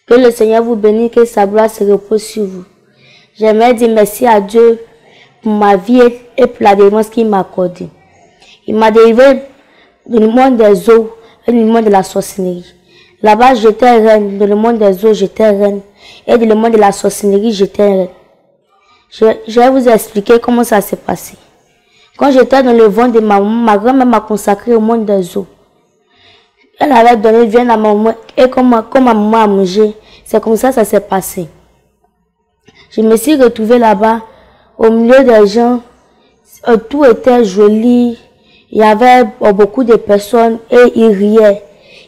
Que le Seigneur vous bénisse, que sa gloire se repose sur vous. J'aimerais dire merci à Dieu pour ma vie et pour la délivrance qu'il m'a accordée. Il m'a délivré du monde des eaux et du monde de la sorcellerie. Là-bas, j'étais reine. Dans le monde des eaux, j'étais reine. Et dans le monde de la sorcellerie, j'étais reine. Je vais vous expliquer comment ça s'est passé. Quand j'étais dans le ventre de ma maman, ma grand-mère m'a consacré au monde des eaux. Elle avait donné le viande à ma maman et comme ma maman a mangé, c'est comme ça s'est passé. Je me suis retrouvée là-bas, au milieu des gens, tout était joli, il y avait beaucoup de personnes et ils riaient.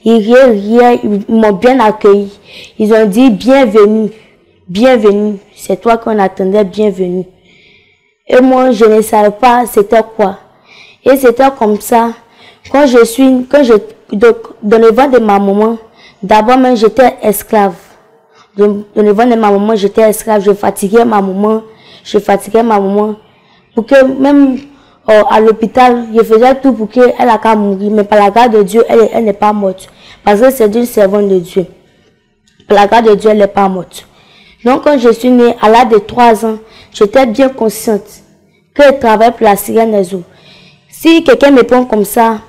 Ils riaient, ils m'ont bien accueilli. Ils ont dit bienvenue, bienvenue, c'est toi qu'on attendait, bienvenue. Et moi, je ne savais pas c'était quoi. Et c'était comme ça, dans le ventre de ma maman, d'abord même j'étais esclave. Dans le ventre de ma maman, j'étais esclave, je fatiguais ma maman. Pour que même à l'hôpital, je faisais tout pour qu'elle ait qu'à mourir. Mais par la grâce de Dieu, elle n'est pas morte. Parce que c'est une servante de Dieu. Par la grâce de Dieu, elle n'est pas morte. Donc quand je suis née, à l'âge de 3 ans, j'étais bien consciente que je travaille pour la sirène des eaux. Si quelqu'un me prend comme ça,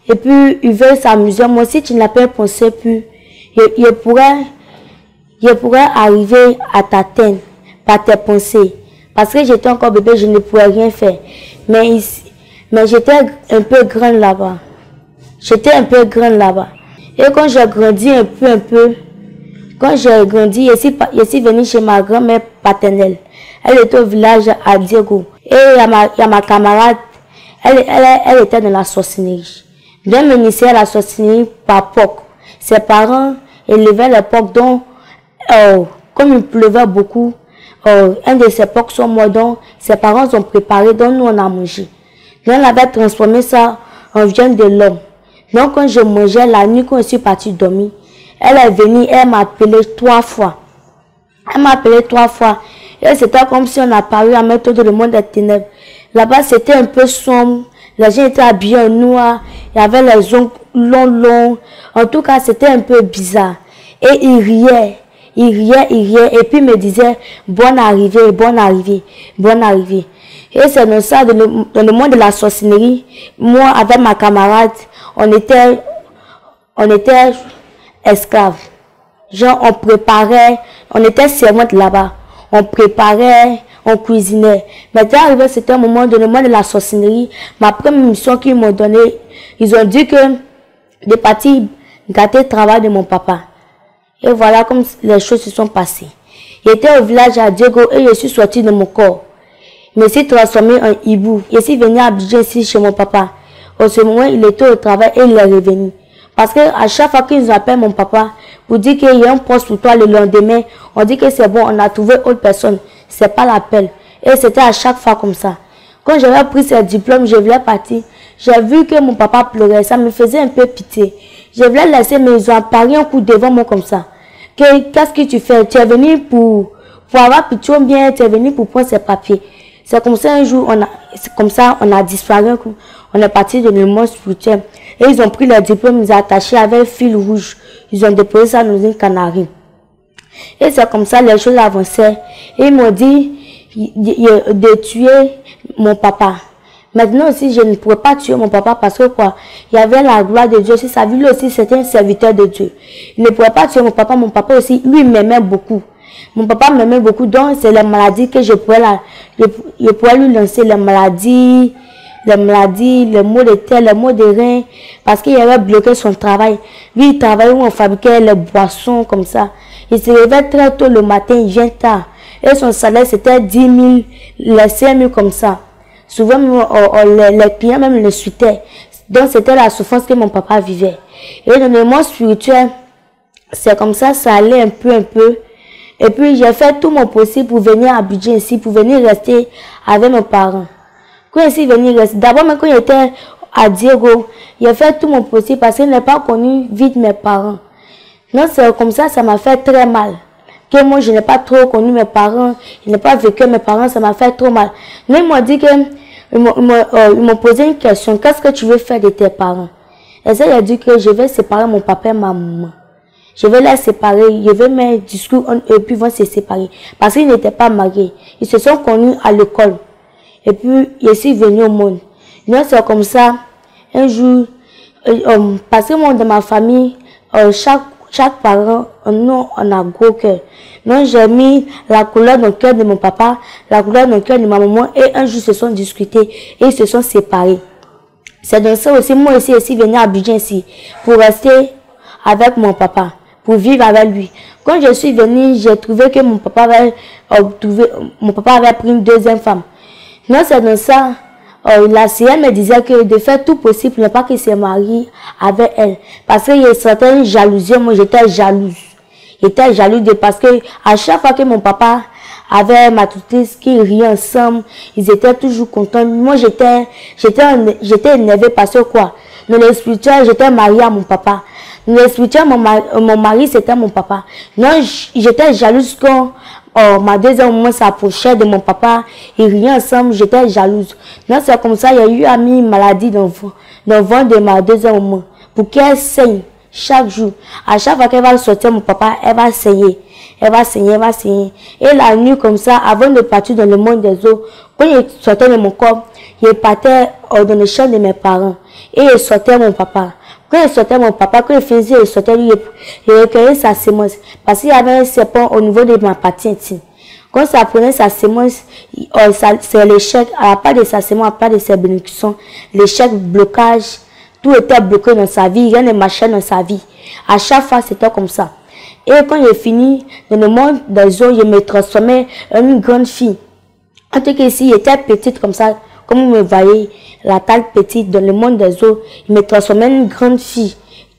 et puis il veut s'amuser, moi si tu n'as pas pensé plus, je pourrais arriver à t'atteindre par tes pensées. Parce que j'étais encore bébé, je ne pouvais rien faire. Mais j'étais un peu grande là-bas. Et quand j'ai grandi un peu, quand j'ai grandi, je suis venue chez ma grand-mère paternelle. Elle était au village à Diego. Et il y a ma camarade, elle était dans la sorcellerie. Bien m'initier à la sorcellerie par POC. Ses parents élevaient les POC dont, comme il pleuvait beaucoup, un de ses POC sont morts, donc ses parents ont préparé, donc nous on a mangé. Donc on avait transformé ça en viande de l'homme. Donc quand je mangeais la nuit, quand je suis partie dormir, elle est venue, elle m'a appelé 3 fois. Et c'était comme si on a paru à mettre tout le monde des ténèbres. Là-bas, c'était un peu sombre. Les gens étaient habillés en noir. Il y avait les ongles longs. En tout cas, c'était un peu bizarre. Et ils riaient. Et puis ils me disaient, bonne arrivée. Et c'est dans ça, dans le monde de la sorcellerie, moi, avec ma camarade, on était esclaves. Genre, on préparait, on était servantes là-bas. On préparait, on cuisinait. Mais dès arrivé, c'était un moment, dans le monde de la sorcellerie, ma première mission qu'ils m'ont donnée, ils ont dit que de partir gâter le travail de mon papa. Et voilà comme les choses se sont passées. J'étais au village à Diego et je suis sortie de mon corps. Je me suis transformée en hibou. Je suis venue à Abidjan ici chez mon papa. En ce moment, il était au travail et il est revenu. Parce que à chaque fois qu'ils appellent mon papa pour dire qu'il y a un poste pour toi le lendemain, on dit que c'est bon, on a trouvé autre personne. C'est pas l'appel. Et c'était à chaque fois comme ça. Quand j'avais pris ce diplôme, je voulais partir. J'ai vu que mon papa pleurait. Ça me faisait un peu pitié. Je voulais laisser, mais ils ont apparu un coup devant moi comme ça. Qu'est-ce que tu fais? Tu es venu pour avoir pitié ou bien tu es venu pour prendre ses papiers? C'est comme ça un jour, on a disparu. On est parti de le monde spirituel. Et ils ont pris le diplôme, ils ont attaché avec un fil rouge. Ils ont déposé ça dans une canarie. Et c'est comme ça les choses avançaient. Et ils m'ont dit de tuer mon papa. Maintenant aussi, je ne pourrais pas tuer mon papa parce que quoi? Il y avait la gloire de Dieu. Si sa vie, lui aussi, c'était un serviteur de Dieu. Il ne pourrait pas tuer mon papa. Mon papa aussi, lui, m'aimait beaucoup. Mon papa m'aimait beaucoup. Donc, c'est les maladies que je pourrais lui lancer. Les maladies, les maux de tête, les maux de rein. Parce qu'il avait bloqué son travail. Lui, il travaillait où on fabriquait les boissons comme ça. Il se réveillait très tôt le matin, il vient tard. Et son salaire, c'était 10 000, les 5 000 comme ça. Souvent, les clients même le suitaient. Donc, c'était la souffrance que mon papa vivait. Et dans le monde spirituel, c'est comme ça, ça allait un peu. Et puis, j'ai fait tout mon possible pour venir à Abidjan ici, pour venir rester avec mes parents. Quand je suis venue rester, d'abord, même quand j'étais à Diego, j'ai fait tout mon possible parce que je n'ai pas connu vite mes parents. Donc, c'est comme ça, ça m'a fait très mal. Que moi, je n'ai pas trop connu mes parents, je n'ai pas vécu mes parents, ça m'a fait trop mal. Mais ils m'ont dit que, ils m'ont posé une question, qu'est-ce que tu veux faire de tes parents? Et ça, il a dit que je vais séparer mon papa et ma maman. Je vais les séparer, je vais mettre discours et puis ils vont se séparer. Parce qu'ils n'étaient pas mariés. Ils se sont connus à l'école. Et puis, je suis venu au monde. Donc, c'est comme ça, un jour, parce que moi, dans ma famille, chaque parent, on a gros cœur. Donc, j'ai mis la couleur dans le cœur de mon papa, la couleur dans le cœur de ma maman, et un jour, ils se sont discutés et ils se sont séparés. C'est dans ça aussi, moi aussi, je suis venu à Abidjan ici, pour rester avec mon papa, pour vivre avec lui. Quand je suis venu, j'ai trouvé que mon papa avait pris une deuxième femme. Non, c'est dans ça, la sirène me disait que de faire tout possible, ne pas qu'il se marie avec elle. Parce qu'il y a certaines jalousies, moi j'étais jalouse. J'étais jalouse parce que à chaque fois que mon papa avait ma tutrice, qu'ils riaient ensemble, ils étaient toujours contents. Moi j'étais énervée parce que quoi? Dans le spirituel, j'étais mariée à mon papa. Dans le spirituel, mon mari c'était mon papa. Non, j'étais jalouse quand ma deuxième maman s'approchait de mon papa, ils riaient ensemble, j'étais jalouse. Non, c'est comme ça, il y a eu une maladie dans le ventre de ma deuxième maman. Pour qu'elle saigne chaque jour. À chaque fois qu'elle va sortir mon papa, elle va saigner. Elle va saigner, elle va saigner. Et la nuit comme ça, avant de partir dans le monde des eaux, quand il sortait de mon corps, il partait dans le champ de mes parents. Et il sortait mon papa. Quand il sortait mon papa, quand il faisait, il sortait, il recueillait sa sémence. Parce qu'il y avait un serpent au niveau de ma partie intime. Quand ça prenait sa sémence, c'est l'échec, à la part de sa sémence, à la part de ses bénédictions, l'échec, blocage, tout était bloqué dans sa vie, rien ne marchait dans sa vie. À chaque fois, c'était comme ça. Et quand il est fini, dans le monde des eaux, je me transformais en une grande fille. En tout cas, ici, il était petite comme ça, comme vous me voyez, la taille petite dans le monde des eaux, il me transformait en une grande fille,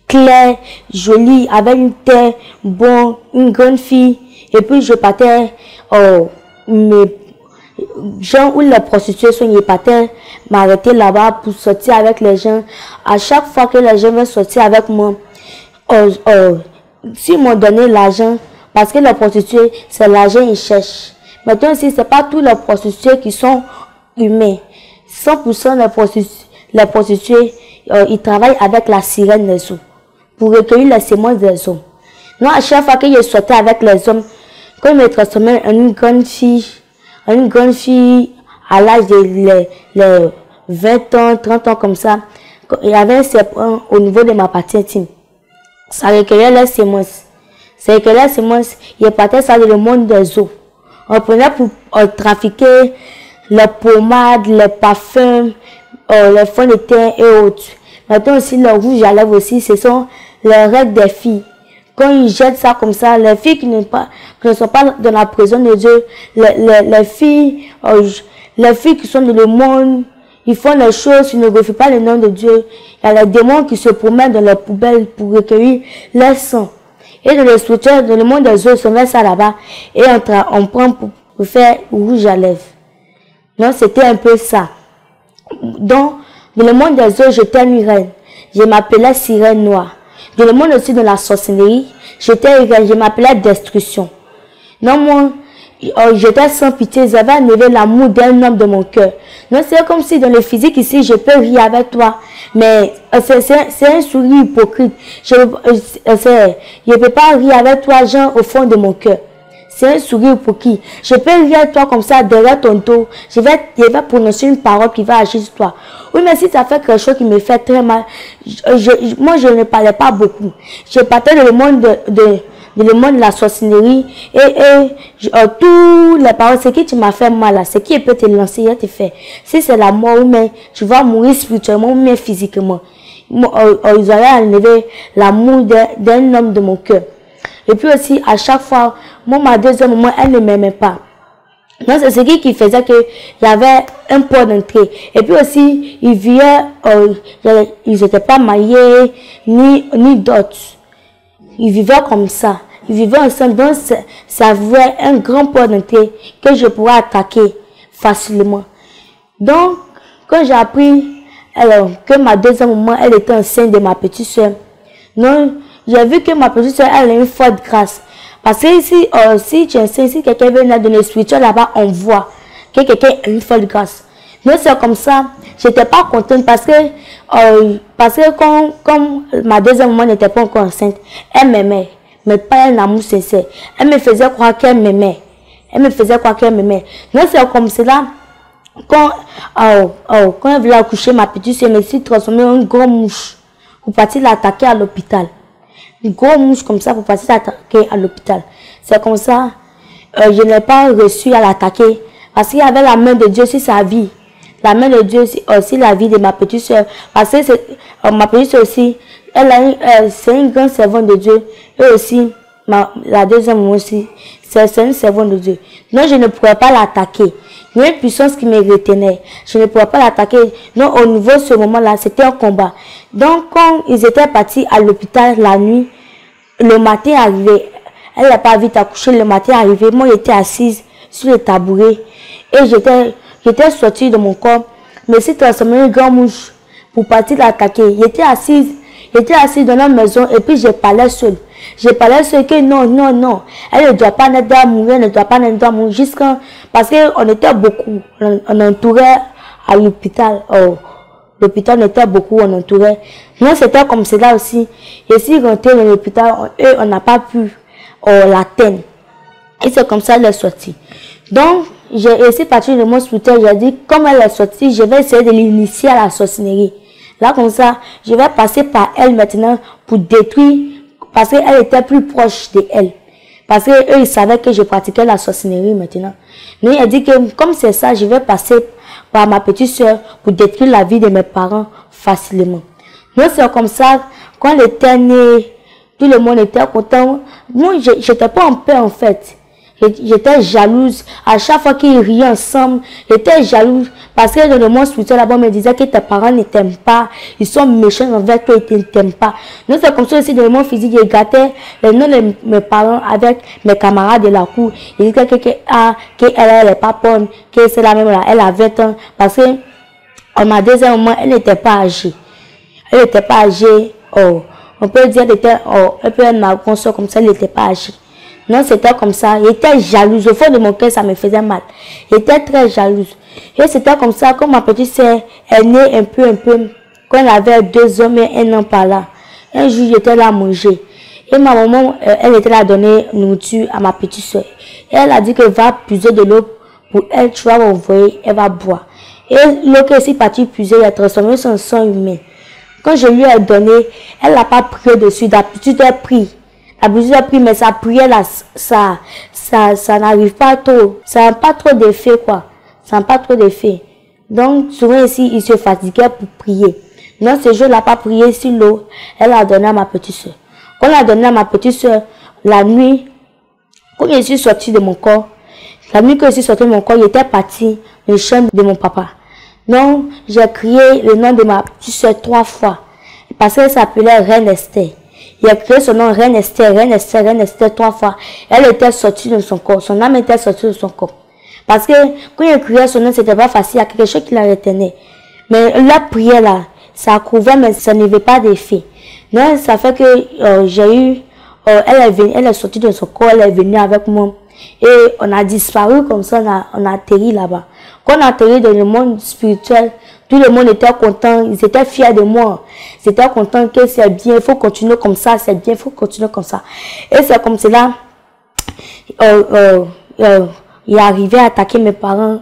claire, jolie, avec une tête bonne, une grande fille. Et puis je partais, mes gens où les prostituées sont, ils partaient m'arrêter là-bas pour sortir avec les gens. À chaque fois que les gens veulent sortir avec moi, s'ils m'ont donné l'argent, parce que les prostituées, c'est l'argent qu'ils cherchent. Maintenant, si c'est pas tous les prostituées qui sont humains. 100% les prostituées, ils travaillent avec la sirène des eaux pour recueillir les sémences des hommes. Moi, à chaque fois que je sortais avec les hommes, quand je me transformais en une grande fille à l'âge de les 20 ans, 30 ans comme ça, il y avait un serpent au niveau de ma partie intime. Ça recueillait les sémences. Ça recueillait les sémences, il partait ça dans le monde des eaux. On prenait pour trafiquer les pommades, les parfums, les fonds de teint et autres. Maintenant aussi, le rouge à lèvres aussi, ce sont les règles des filles. Quand ils jettent ça comme ça, les filles qui ne sont pas dans la prison de Dieu, les filles qui sont dans le monde, ils font les choses, ils ne refusent pas le nom de Dieu. Il y a les démons qui se promènent dans les poubelles pour recueillir leur sang. Et dans le spirituel, dans le monde des eaux, on met ça là-bas et on prend pour faire rouge à lèvres. Non, c'était un peu ça. Donc, dans le monde des eaux, j'étais une reine. Je m'appelais sirène noire. Dans le monde aussi de la sorcellerie, j'étais une reine. Je m'appelais destruction. Non, moi, j'étais sans pitié. J'avais enlevé l'amour d'un homme de mon cœur. Non, c'est comme si dans le physique ici, je peux rire avec toi. Mais c'est un sourire hypocrite. Je ne peux pas rire avec toi, genre, au fond de mon cœur. C'est un sourire pour qui? Je peux rire avec toi comme ça derrière ton dos. Je vais prononcer une parole qui va agir sur toi. Oui, mais si ça fait quelque chose qui me fait très mal, moi je ne parlais pas beaucoup. Je partais dans le monde de la sorcellerie et toutes les paroles, c'est qui tu m'as fait mal là, c'est qui peut te lancer et te faire. Si c'est la mort, mais tu vas mourir spirituellement ou même physiquement. Ils auraient enlevé l'amour d'un homme de mon cœur. Et puis aussi, à chaque fois, moi, ma deuxième maman, elle ne m'aimait pas. Donc, c'est ce qui faisait qu'il y avait un point d'entrée. Et puis aussi, ils vivaient, ils n'étaient pas mariés, ni d'autres. Ils vivaient comme ça. Ils vivaient ensemble. Donc, ça avait un grand point d'entrée que je pourrais attaquer facilement. Donc, quand j'ai appris que ma deuxième maman, elle était enceinte de ma petite soeur, non, j'ai vu que ma petite soeur, elle a une forte grâce. Parce que ici, si tu enseignes, si quelqu'un vient dans le spirituel là-bas, on voit que quelqu'un a une forte grâce. Mais c'est comme ça, j'étais pas contente parce que comme ma deuxième maman n'était pas encore enceinte, elle m'aimait. mais pas un amour sincère. Elle me faisait croire qu'elle m'aimait. Elle me faisait croire qu'elle m'aimait. Non, c'est comme cela. Quand elle voulait accoucher, ma petite soeur me s'est transformée en une grosse mouche pour partir l'attaquer à l'hôpital. Une grosse mouche comme ça pour partir l'attaquer à l'hôpital. C'est comme ça, je n'ai pas réussi à l'attaquer. Parce qu'il y avait la main de Dieu sur sa vie. La main de Dieu aussi la vie de ma petite soeur. Parce que ma petite soeur aussi, c'est une grande servante de Dieu. Et aussi, la deuxième moi aussi, c'est une servante de Dieu. Non, je ne pourrais pas l'attaquer. Il y a une puissance qui me retenait. Je ne pourrais pas l'attaquer. Non, au niveau de ce moment-là, c'était un combat. Donc, quand ils étaient partis à l'hôpital la nuit, le matin arrivé, elle n'a pas vite accouché, le matin arrivé, moi j'étais assise sur le tabouret et j'étais sortie de mon corps, mais c'est transformé en une grande mouche pour partir l'attaquer. J'étais assise dans la maison et puis je parlais seule. Je parlais seule que non, elle ne doit pas naître à mourir, elle ne doit pas naître à mourir jusqu'à, parce qu'on était beaucoup, on entourait à l'hôpital, l'hôpital était beaucoup, on entourait. Moi c'était comme cela aussi. Je suis rentrée dans l'hôpital, on n'a pas pu l'atteindre. Et c'est comme ça qu'elle est sortie. Donc, j'ai essayé partir de mon spirituel, j'ai dit, comme elle est sortie, je vais essayer de l'initier à la sorcellerie. Là, comme ça, je vais passer par elle maintenant pour détruire, parce qu'elle était plus proche de elle. Parce qu'eux, ils savaient que je pratiquais la sorcellerie maintenant. Mais elle dit que, comme c'est ça, je vais passer par ma petite soeur pour détruire la vie de mes parents facilement. Donc, c'est comme ça, quand elle était née, tout le monde était content. Moi, j'étais pas en paix en fait. J'étais jalouse. À chaque fois qu'ils riaient ensemble, j'étais jalouse. Parce que dans le monde spirituel là-bas, on me disait que tes parents ne t'aiment pas. Ils sont méchants envers toi, ils ne t'aiment pas. Donc c'est comme ça aussi dans le monde physique. Je gâtais les noms de mes parents avec mes camarades de la cour. Ils disaient qu'elle n'est pas bonne, que c'est la même là. Elle a 20 ans. Parce que, on m'a dit à un moment, elle n'était pas âgée. Elle n'était pas âgée. On peut dire qu'elle était un peu une consort comme ça, elle n'était pas âgée. Non, c'était comme ça. J'étais jalouse. Au fond de mon cœur, ça me faisait mal. J'étais très jalouse. Et c'était comme ça, comme ma petite soeur est née un peu, quand elle avait 2 ans et 1 an par là. Un jour, j'étais là à manger. Et ma maman, elle était là à donner nourriture à ma petite soeur. Et elle a dit qu'elle va puiser de l'eau pour elle, tu vas m'envoyer, elle va boire. Et l'eau qu'elle s'est partie puiser, elle a transformé son sang humain. Quand je lui ai donné, elle n'a pas prié dessus. D'habitude, elle prie. Mais sa prière là, ça n'arrive pas trop. Ça n'a pas trop d'effet, quoi. Ça n'a pas trop d'effet. Donc, souvent ici, il se fatiguait pour prier. Donc, ce jour, elle n'a pas prié sur l'eau. Elle a donné à ma petite soeur. Quand elle a donné à ma petite soeur, la nuit, quand je suis sortie de mon corps, la nuit que je suis sortie de mon corps, j'étais partie dans le champ de mon papa. Donc, j'ai crié le nom de ma petite soeur 3 fois. Parce qu'elle s'appelait Reine Esther. Il a crié son nom, Reine Esther, Reine Esther, Reine Esther 3 fois. Elle était sortie de son corps. Son âme était sortie de son corps. Parce que quand il criait son nom, c'était pas facile. Il y a quelque chose qui la retenait. Mais la prière là, ça couvert, mais ça n'avait pas d'effet. Donc, ça fait que j'ai eu... elle est sortie de son corps, elle est venue avec moi. Et on a disparu comme ça, on a atterri là-bas. Quand on a atterri dans le monde spirituel, tout le monde était content, ils étaient fiers de moi. Ils étaient contents que c'est bien, il faut continuer comme ça, c'est bien, il faut continuer comme ça. Et c'est comme cela, il est arrivé à attaquer mes parents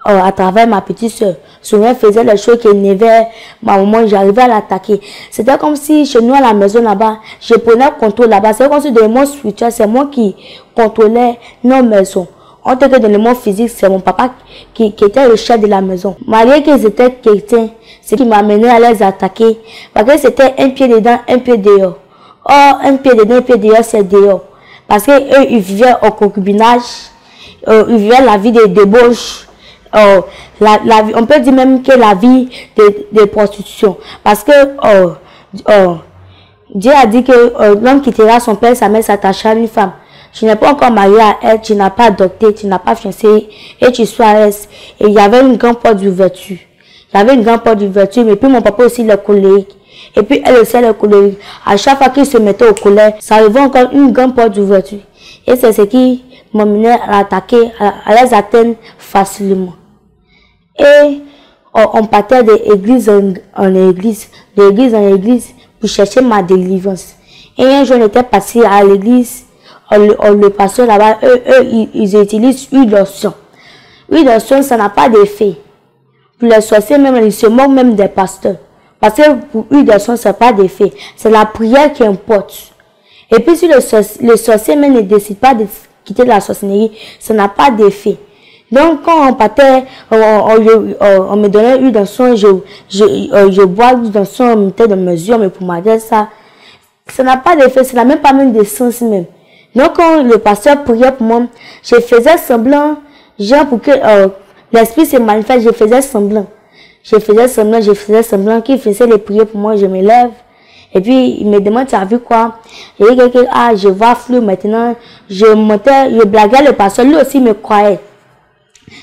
à travers ma petite soeur. Souvent, elle faisait les choses qui énervaient ma maman, j'arrivais à l'attaquer. C'était comme si chez nous à la maison là-bas, je prenais le contrôle là-bas. C'est comme si dans le monde spirituel, c'est moi qui contrôlais nos maisons. En tout cas, dans le monde physique, c'est mon papa qui était le chef de la maison. Malgré qu'ils étaient chrétiens, ce qui m'a amené à les attaquer. Parce que c'était un pied dedans, un pied dehors. Or, un pied dedans, un pied dehors, c'est dehors. Parce que eux, ils vivaient au concubinage, ils vivaient la vie de débauche. On peut dire même que la vie de prostitution. Parce que Dieu a dit que l'homme quittera son père, sa mère, s'attachera à une femme. Tu n'es pas encore marié à elle, tu n'as pas adopté, tu n'as pas fiancé, et tu sois à l'aise. Et il y avait une grande porte d'ouverture. Il y avait une grande porte d'ouverture, mais puis mon papa aussi, il est colérique. Et puis elle aussi, elle est colérique. À chaque fois qu'il se mettait au colère, ça arrivait encore une grande porte d'ouverture. Et c'est ce qui m'amenait à l'attaquer, à les atteindre facilement. Et on partait d'église en église, d'église en église, pour chercher ma délivrance. Et un jour, on était passé à l'église, le pasteur là-bas, ils utilisent huile d'onction. Huile d'onction, ça n'a pas d'effet. Pour les sorciers, même, ils se moquent même des pasteurs. Parce que pour huile d'onction, ça n'a pas d'effet. C'est la prière qui importe. Et puis, si le sorcier même ne décide pas de quitter la sorcellerie, ça n'a pas d'effet. Donc, quand on partait, on me donnait huile d'onction, je bois l'huile d'onction, on mettait de mesure, mais pour m'aider, ça n'a pas d'effet, ça n'a même pas même de sens même. Donc, quand le pasteur priait pour moi, je faisais semblant, genre pour que l'esprit se manifeste, je faisais semblant qu'il faisait les prières pour moi, je me lève. Et puis, il me demande, tu as vu quoi? Et il dit, je vois flou maintenant. Je blaguais le pasteur, lui aussi me croyait.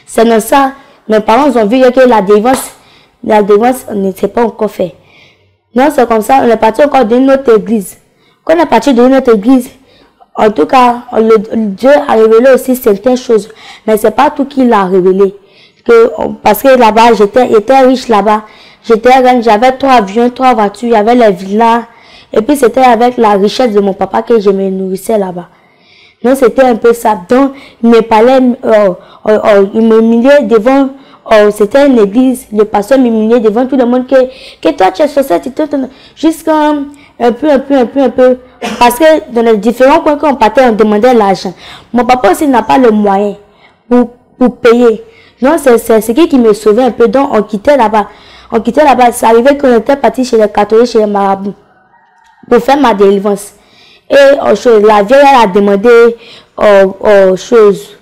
C'est dans ça, mes parents ont vu que la délivrance n'était pas encore faite. Non, c'est comme ça, on est parti encore de notre église. Quand on est parti de notre église, en tout cas, Dieu a révélé aussi certaines choses. Mais c'est pas tout qu'il a révélé. Parce que là-bas, j'étais riche là-bas. J'avais 3 avions, 3 voitures, il y avait les villas. Et puis c'était avec la richesse de mon papa que je me nourrissais là-bas. Donc c'était un peu ça. Donc il me parlait, il m'humiliait devant, c'était une église, le pasteur m'humiliait devant tout le monde que toi tu es sur cette, jusqu'à un peu. Parce que dans les différents coins qu'on partait, on demandait l'argent. Mon papa aussi n'a pas le moyen pour payer. Donc c'est ce qui me sauvait un peu. Donc on quittait là-bas. Ça arrivait qu'on était parti chez les catholiques, chez les marabouts, pour faire ma délivrance. Et la vieille a demandé choses,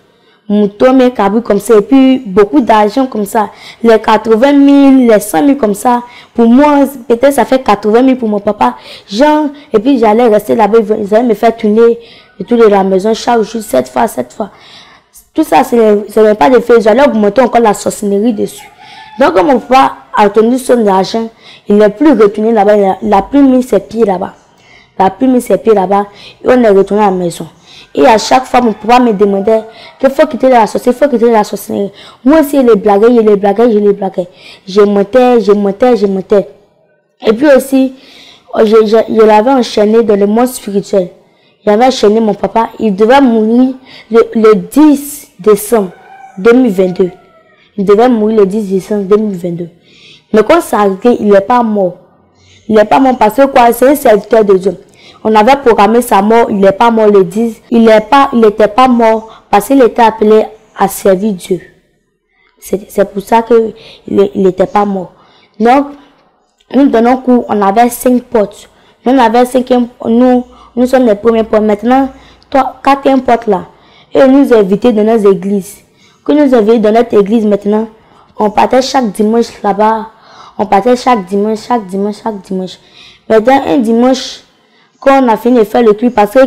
mouton, mais cabri comme ça, et puis beaucoup d'argent comme ça. Les 80 000, les 100 000 comme ça. Pour moi, peut-être ça fait 80 000 pour mon papa. Genre, et puis j'allais rester là-bas, ils allaient me faire tourner de la maison chaque jour, 7 fois. Tout ça, ce n'est pas de fait. J'allais augmenter encore la sorcellerie dessus. Donc, quand mon papa a tenu son argent, il n'est plus retourné là-bas, il n'a plus mis ses pieds là-bas. Et on est retourné à la maison. Et à chaque fois, mon papa me demandait qu'il faut quitter la sorcellerie, Moi aussi, je les blaguais. Je montais. Et puis aussi, je l'avais enchaîné dans le monde spirituel. J'avais enchaîné mon papa. Il devait mourir le 10 décembre 2022. Il devait mourir le 10 décembre 2022. Mais quand ça arrivé, il n'est pas mort. Il n'est pas mort parce que quoi, c'est un serviteur de Dieu. On avait programmé sa mort, il n'est pas mort le 10. Il n'était pas mort parce qu'il était appelé à servir Dieu. C'est pour ça qu'il n'était pas mort. Donc, nous donnons cours, on avait 5 portes. Nous sommes les premiers portes. Maintenant, 4e porte là. Et nous invités dans nos églises. Que nous invités dans notre église maintenant, on partait chaque dimanche là-bas. Chaque dimanche. Maintenant, un dimanche, quand on a fini de faire le culte, parce que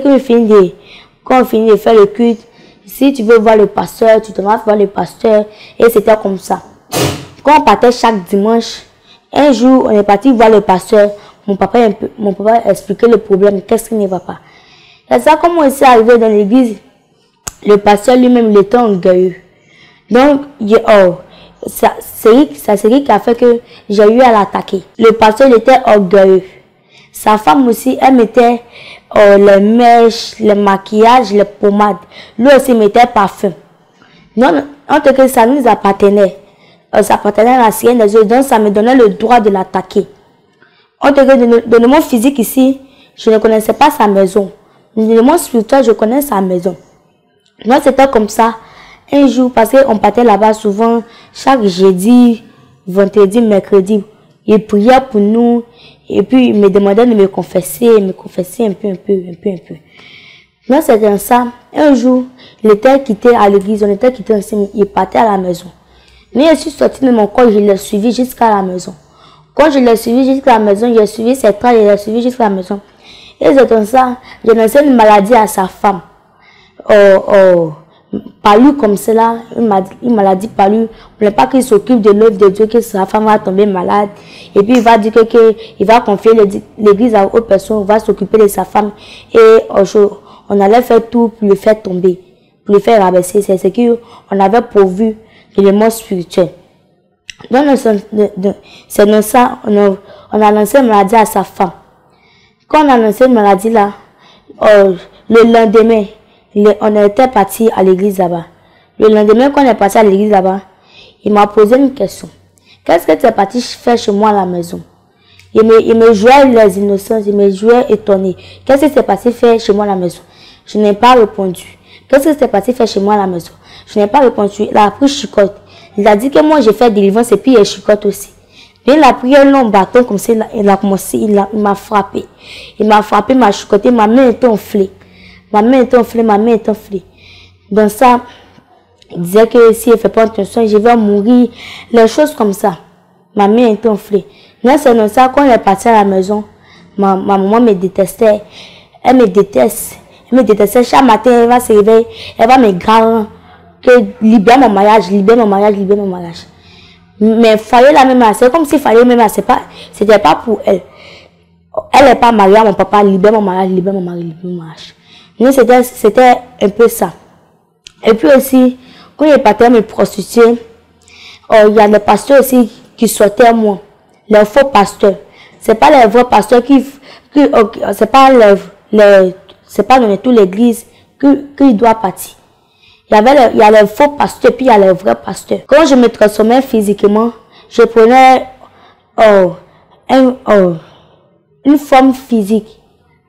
quand on finit de faire le culte, si tu veux voir le pasteur, tu devras voir le pasteur. Et c'était comme ça. Quand on partait chaque dimanche, un jour, on est parti voir le pasteur. Mon papa expliquait le problème, qu'est-ce qui ne va pas. C'est ça, comme on s'est arrivé dans l'église, le pasteur lui-même, il était orgueilleux. Donc, c'est lui qui a fait que j'ai eu à l'attaquer. Le pasteur, il était orgueilleux. Sa femme aussi, elle mettait les mèches, les maquillages, les pommades. Lui aussi mettait parfum. Donc, en tout cas, ça nous appartenait. Ça appartenait à la sienne des yeux. Donc, ça me donnait le droit de l'attaquer. En tout cas, dans le monde physique ici, je ne connaissais pas sa maison. Dans le monde spirituel, je connais sa maison. Moi, c'était comme ça. Un jour, parce qu'on partait là-bas souvent, chaque jeudi, vendredi, mercredi, il priait pour nous. Et puis, il me demandait de me confesser un peu. Donc, c'était ça. Un jour, il était quitté à l'église, on était quitté ensemble, il partait à la maison. Mais je suis sortie de mon corps, je l'ai suivi jusqu'à la maison. Quand je l'ai suivi jusqu'à la maison, j'ai suivi ses traces, je l'ai suivi jusqu'à la maison. Et c'est comme ça, j'ai lancé une maladie à sa femme. Palu comme cela, une maladie palu. On ne voulait pas qu'il s'occupe de l'œuvre de Dieu, que sa femme va tomber malade. Et puis il va dire qu'il va confier l'église à autre personne, on va s'occuper de sa femme. Et on allait faire tout pour le faire tomber, pour le faire rabaisser. C'est ce qu'on avait pourvu dans le monde spirituel. Donc c'est dans ça, on a lancé une maladie à sa femme. quand on a annoncé une maladie là, le lendemain, on était parti à l'église là-bas. Le lendemain, quand on est parti à l'église là-bas, il m'a posé une question. Qu'est-ce que tu es parti faire chez moi à la maison? Il me jouait les innocences, il me jouait étonné. Qu'est-ce que tu es parti faire chez moi à la maison? Je n'ai pas répondu. Qu'est-ce que tu es parti faire chez moi à la maison? Je n'ai pas répondu. Il a pris chicotte. Il a dit que moi j'ai fait délivrance et puis il chicotte aussi. Puis il a pris un long bâton comme ça, il a commencé, il m'a frappé. Il m'a frappé, m'a chicoté, ma main était enflée. Ma main était enflée, ma main était enflée. Donc ça, il disait que si il ne fait pas attention, je vais mourir. Les choses comme ça. Ma main était enflée. Non, c'est dans ça, quand elle est partie à la maison, ma maman me détestait. Elle me déteste. Elle me détestait. Chaque matin, elle va se réveiller, elle va me gronder que libère mon mariage, libère mon mariage, libère mon mariage. Mais il fallait la même, c'est comme s'il fallait même, c'était pas pour elle. Elle n'est pas mariée à mon papa, libère mon mariage, libère mon mari, libère mon mariage. Mais c'était un peu ça. Et puis aussi, quand il partait me prostituer, il y a des pasteurs aussi qui sortaient à moi. Les faux pasteurs. C'est pas les vrais pasteurs c'est pas dans toute l'église qui doit partir. Il y a les faux pasteurs, puis il y a les vrais pasteurs. Quand je me transformais physiquement, je prenais une forme physique,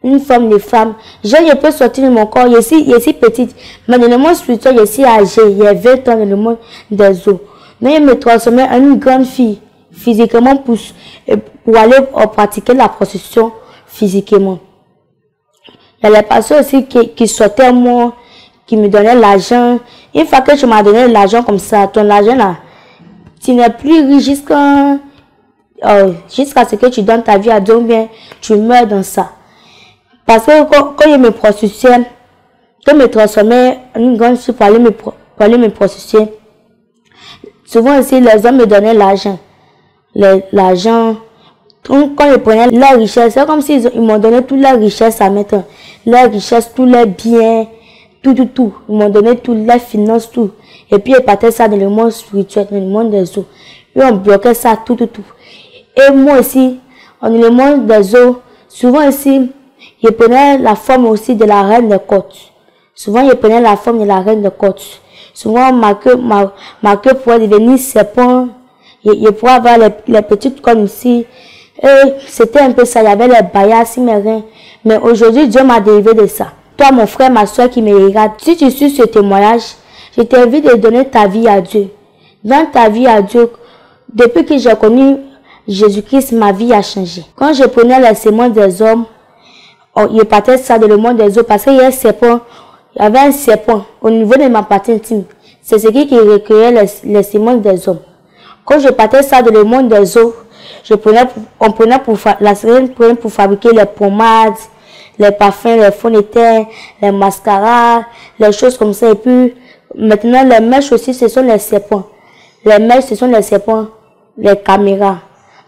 une forme de femme. Je peux sortir de mon corps, je suis petite, mais dans le monde spirituel, je suis âgée, il y a 20 ans dans le monde des eaux. Mais je me transformais en une grande fille, physiquement, pour aller pratiquer la prostitution physiquement. Il y a les pasteurs aussi qui sortaient à moi, qui me donnaient l'argent. Une fois que tu m'as donné l'argent comme ça, ton argent là, tu n'es plus riche jusqu'à ce que tu donnes ta vie à Dieu, ou bien tu meurs dans ça. Parce que quand je me prostituais, je me transformais en une grande fille pour aller me prostituer. Souvent aussi, les hommes me donnaient l'argent. L'argent, quand ils prenaient leur richesse, c'est comme s'ils m'ont donné toute leur richesse à mettre. Leur richesse, tous leurs biens, tout. Ils m'ont donné toutes leurs finances, tout. Et puis ils partaient ça dans le monde spirituel, dans le monde des eaux. Ils ont bloqué ça, tout. Et moi aussi, dans le monde des eaux, souvent aussi, je prenais la forme aussi de la reine des côtes. Souvent, je prenais la forme de la reine des côtes. Souvent, ma queue pourrait devenir serpent. Je pourrais avoir les petites cornes ici. Et c'était un peu ça. Il y avait les baillards sur mes reins. Mais aujourd'hui, Dieu m'a délivré de ça. Toi, mon frère, ma soeur qui me regarde, si tu suis ce témoignage, je t'invite à donner ta vie à Dieu. Dans ta vie à Dieu, depuis que j'ai connu Jésus-Christ, ma vie a changé. Quand je prenais les semences des hommes, je partais ça dans le monde des eaux parce qu'il y avait un serpent au niveau de ma partie intime. C'est ce qui recueillait les semences des hommes. Quand je partais ça dans le monde des eaux, la sirène prenait pour fabriquer les pommades, les parfums, les fonds de teint, les mascaras, les choses comme ça. Et puis, maintenant, les mèches aussi, ce sont les serpents. Les mèches, ce sont les serpents, les caméras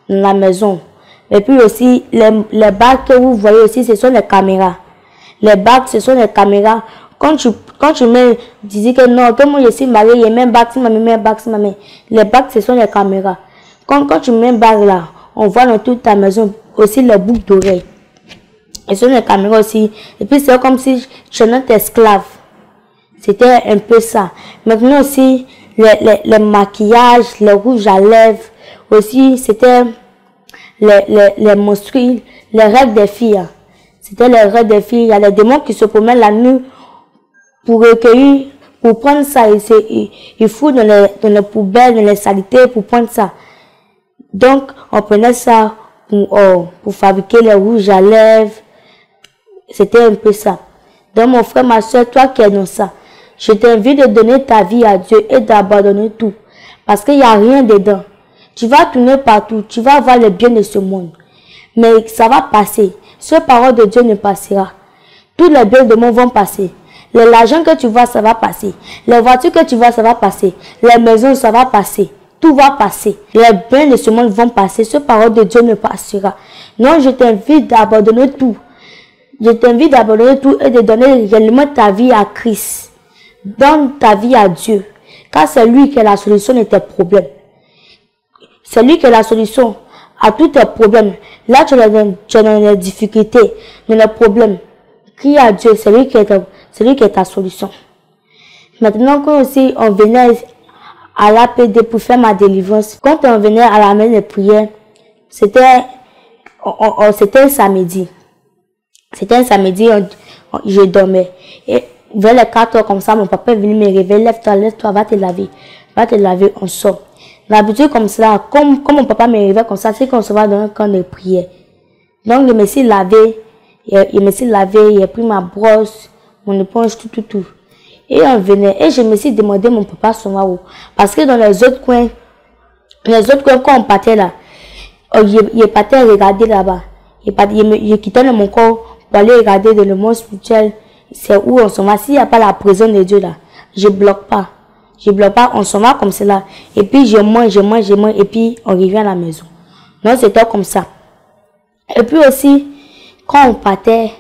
dans la maison. Et puis aussi, les bacs que vous voyez aussi, ce sont les caméras. Les bacs, ce sont les caméras. Quand tu me disais que non, que moi je suis mariée, il y a même bac sur ma main, bac sur ma main. Les bacs, ce sont les caméras. Quand tu mets un bac là, on voit dans toute ta maison aussi les boucles d'oreilles. Et ce sont les caméras aussi. Et puis c'est comme si je suis notre esclave. C'était un peu ça. Maintenant aussi, les maquillages, les rouges à lèvres, aussi c'était les monstrues, les rêves des filles. C'était les rêves des filles. Il y a les démons qui se promènent la nuit pour recueillir, pour prendre ça. Ils foutent dans les poubelles, dans les saletés pour prendre ça. Donc, on prenait ça pour fabriquer les rouges à lèvres. C'était un peu ça. Donc, mon frère, ma soeur, toi qui es dans ça, je t'invite de donner ta vie à Dieu et d'abandonner tout. Parce qu'il n'y a rien dedans. Tu vas tourner partout, tu vas avoir le bien de ce monde. Mais ça va passer. Ce parole de Dieu ne passera. Tous les biens de monde vont passer. L'argent que tu vois, ça va passer. Les voitures que tu vois, ça va passer. Les maisons, ça va passer. Tout va passer. Les biens de ce monde vont passer. Ce parole de Dieu ne passera. Non, je t'invite d'abandonner tout. Je t'invite d'abandonner tout et de donner réellement ta vie à Christ. Donne ta vie à Dieu. Car c'est lui qui est la solution de tes problèmes. C'est lui qui est la solution à tous tes problèmes. Là, tu es dans des difficultés, dans des problèmes. Crie à Dieu, c'est lui qui est ta solution. Maintenant, quand aussi on venait à l'APD pour faire ma délivrance, quand on venait à la maison de prière, c'était un samedi. C'était un samedi, je dormais. Et vers les 4 heures comme ça, mon papa est venu me réveiller. Lève-toi, va te laver. Va te laver, on sort. D'habitude comme ça, comme mon papa me réveille comme ça, c'est qu'on se va dans un camp de prière. Donc je me suis lavé, j'ai pris ma brosse, mon éponge, tout. Et on venait, et je me suis demandé mon papa son où. Parce que dans les autres coins, quand on partait là, il partait regarder là-bas. Il quittait mon corps pour aller regarder dans le monde spirituel. C'est où on s'en va. S'il n'y a pas la présence de Dieu là, je bloque pas. On s'en va comme cela. Et puis je mange, et puis on revient à la maison. Donc c'était comme ça. Et puis aussi, quand on partait,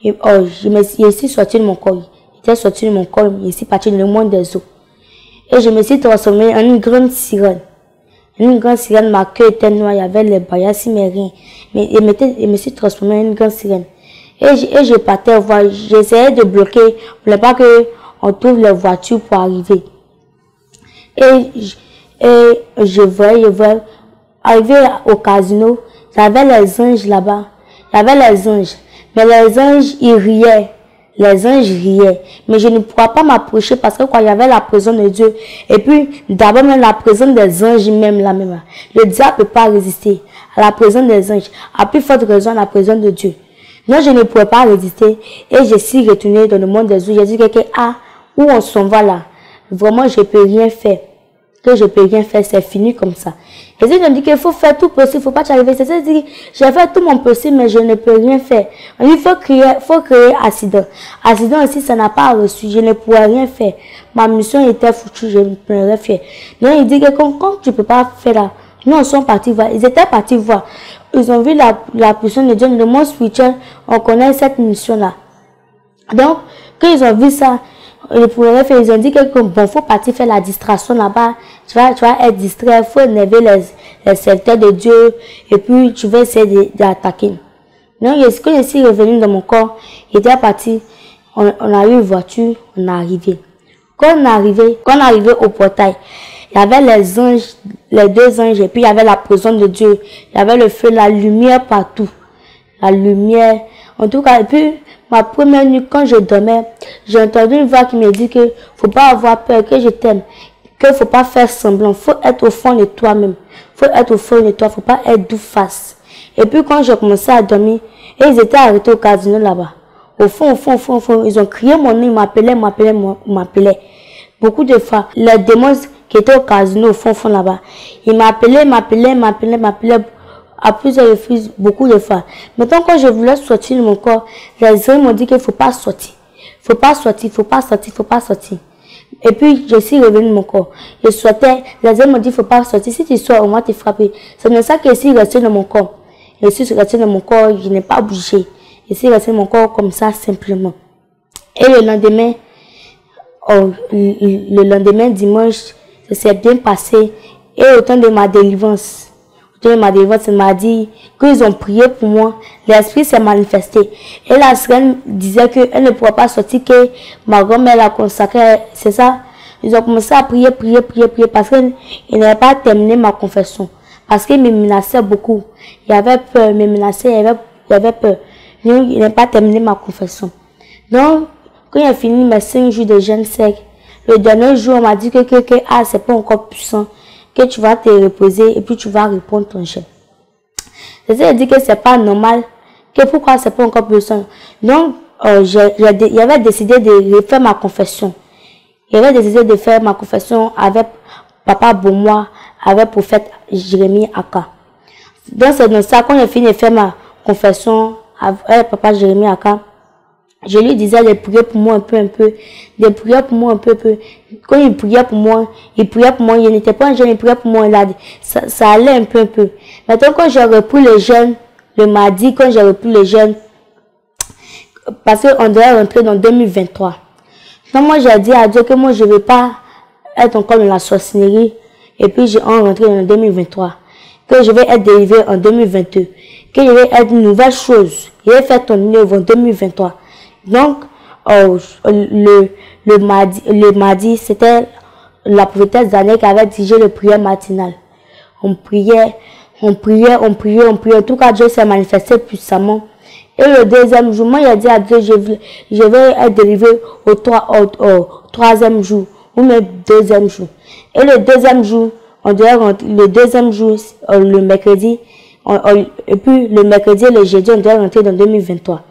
je suis sorti de mon corps. J'étais sorti de mon corps, je suis parti dans le monde des eaux. Et je me suis transformée en une grande sirène. Une grande sirène, ma queue était noire, il y avait les baillasses, mais rien. Mais je me suis transformée en une grande sirène. Et je partais voir, j'essayais de bloquer, pour ne pas que on trouve les voitures pour arriver. Et je voyais, arriver au casino, j'avais les anges là-bas. Il y avait les anges. Mais les anges, ils riaient. Les anges riaient. Mais je ne pourrais pas m'approcher parce que quand il y avait la présence de Dieu, et puis d'abord même la présence des anges même là même. Le diable ne peut pas résister à la présence des anges. À plus forte raison à la présence de Dieu. Non, je ne pouvais pas résister. Et je suis retournée dans le monde des eaux. J'ai dit que où on s'en va là. Vraiment, je ne peux rien faire. Que je peux rien faire, c'est fini comme ça. Et si je dis qu'il faut faire tout possible, il ne faut pas t'arriver. C'est-à-dire, j'ai fait tout mon possible, mais je ne peux rien faire. Il faut créer accident. Accident aussi, ça n'a pas reçu. Je ne pourrais rien faire. Ma mission était foutue, je ne peux rien faire. Donc, il dit que quand tu ne peux pas faire là, nous, on sont partis voir. Ils étaient partis voir. Ils ont vu la puissance de Dieu. Le monde spirituel, on connaît cette mission-là. Donc, quand ils ont vu ça, ils ont dit que bon, faut partir faire la distraction là-bas. Tu vas être distrait, faut énerver les serviteurs de Dieu, et puis tu vas essayer d'attaquer. Donc, quand je suis revenu dans mon corps, il était parti, on a eu une voiture, on est arrivé. Quand on est arrivé au portail, il y avait les anges, les 2 anges, et puis il y avait la présence de Dieu. Il y avait le feu, la lumière partout. La lumière. En tout cas, et puis, ma première nuit, quand je dormais, j'ai entendu une voix qui me dit que faut pas avoir peur, que je t'aime, que faut pas faire semblant, faut être au fond de toi-même. Faut être au fond de toi, faut pas être doux face. Et puis, quand j'ai commencé à dormir, et ils étaient arrêtés au casino là-bas. Au fond, ils ont crié mon nom, ils m'appelaient. Beaucoup de fois, les démons qui étaient au casino, au fond là-bas, ils m'appelaient à plusieurs reprises, beaucoup de fois. Maintenant, quand je voulais sortir de mon corps, les hommes m'ont dit qu'il ne faut pas sortir. Faut pas sortir. Et puis, je suis revenu de mon corps. Je sortais, les hommes m'ont dit qu'il ne faut pas sortir. Si tu sors, on va te frapper. C'est comme ça que je suis resté dans mon corps. Je suis resté dans mon corps, je n'ai pas bougé. Je suis resté dans mon corps comme ça, simplement. Et le lendemain, dimanche, ça s'est bien passé. Et au temps de ma délivrance, il m'a dit qu'ils ont prié pour moi. L'esprit s'est manifesté. Et la sirène disait qu'elle ne pourrait pas sortir, que ma grand-mère l'a consacrée. C'est ça. Ils ont commencé à prier parce qu'ils n'avaient pas terminé ma confession. Parce qu'ils me menaçaient beaucoup. Il y avait peur, ils me menaçaient, il y avait peur. Donc, ils n'avaient pas terminé ma confession. Donc, quand il a fini mes 5 jours de jeûne sec, le dernier jour, on m'a dit que c'est pas encore puissant, que tu vas te reposer et puis tu vas répondre ton jeûne. C'est-à-dire que c'est pas normal, que pourquoi c'est pas encore puissant. Donc, j'avais décidé de refaire ma confession. J'avais décidé de faire ma confession avec Papa Beaumois, avec prophète Jérémie Aka. Donc, c'est dans ça, quand j'ai fini de faire ma confession avec Papa Jérémie Aka, je lui disais de prier pour moi un peu, de prier pour moi un peu. Quand il priait pour moi, il n'était pas un jeune, il priait pour moi, ça allait un peu. Maintenant, quand j'ai repris le jeûne, le mardi, quand j'ai repris le jeûne, parce qu'on devait rentrer dans 2023. Donc, moi, j'ai dit à Dieu que moi, je ne vais pas être encore dans la sorcellerie, et puis on rentrait dans 2023. que je vais être délivré en 2022, que je vais être une nouvelle chose. Je vais faire ton œuvre en 2023. Donc, le mardi, c'était la prophétesse Daniel qui avait dirigé le prière matinale. On priait. En tout cas, Dieu s'est manifesté puissamment. Et le deuxième jour, moi, j'ai dit à Dieu, je vais être délivré au troisième jour, ou même deuxième jour. Et le deuxième jour, le mercredi, et puis le mercredi et le jeudi, on doit rentrer dans 2023.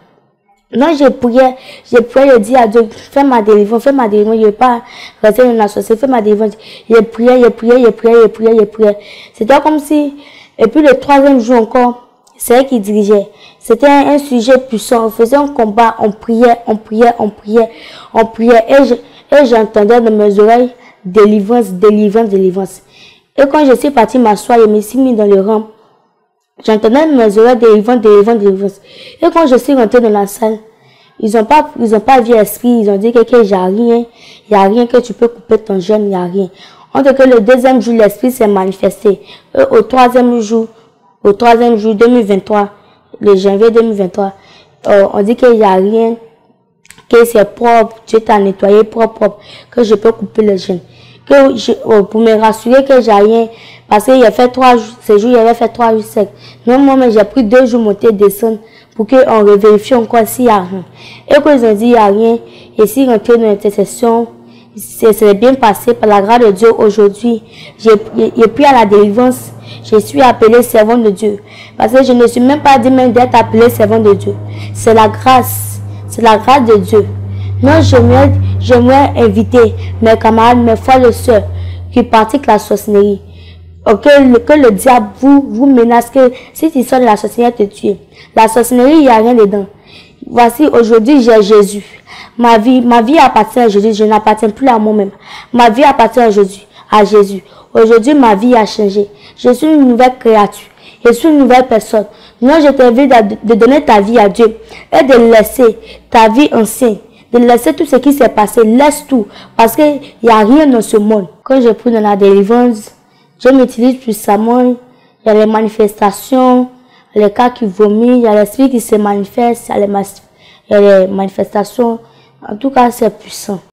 Non, j'ai prié, je dis à Dieu, fais ma délivrance, je ne vais pas rester dans la société, fais ma délivrance. J'ai prié. C'était comme si, et puis le troisième jour encore, c'est elle qui dirigeait. C'était un sujet puissant, on faisait un combat, on priait, et j'entendais dans mes oreilles, délivrance. Et quand je suis partie m'asseoir, je me suis mis dans le rang. J'entendais mes oreilles délivrance. Et quand je suis rentrée dans la salle, ils ont pas vu esprit, ils ont dit que il y a rien que tu peux couper ton jeûne, il y a rien. En tout cas, le deuxième jour, l'esprit s'est manifesté. Et au troisième jour 2023, le janvier 2023, on dit qu'il y a rien, que c'est propre, Dieu t'a nettoyé propre, que je peux couper le jeûne. Pour me rassurer que j'ai rien, parce qu'il a fait 3 jours, ces jours, il avait fait 3 jours secs. Non, moi, j'ai pris 2 jours monter et descendre pour qu'on vérifie encore s'il y a rien. Et quand ils ont dit il y a rien, et s'ils rentraient dans l'intercession, c'est bien passé par la grâce de Dieu aujourd'hui. J'ai pris à la délivrance, je suis appelé servant de Dieu. Parce que je ne suis même pas dit même d'être appelé servant de Dieu. C'est la grâce de Dieu. Non, j'aimerais inviter mes camarades, mes frères et sœurs qui pratiquent la sorcellerie. Que le diable vous menace, que si tu sors de la sorcellerie, te tuer. La sorcellerie, il n'y a rien dedans. Voici, aujourd'hui, j'ai Jésus. Ma vie appartient à Jésus, je n'appartiens plus à moi-même. Ma vie appartient à Jésus. Aujourd'hui, ma vie a changé. Je suis une nouvelle créature. Je suis une nouvelle personne. Non, je t'invite de donner ta vie à Dieu et de laisser ta vie ancienne. De laisser tout ce qui s'est passé, laisse tout, parce qu'il n'y a rien dans ce monde. Quand je prie dans la délivrance, je m'utilise puissamment, il y a les manifestations, les cas qui vomissent, il y a l'esprit qui se manifeste, il y a les manifestations. En tout cas, c'est puissant.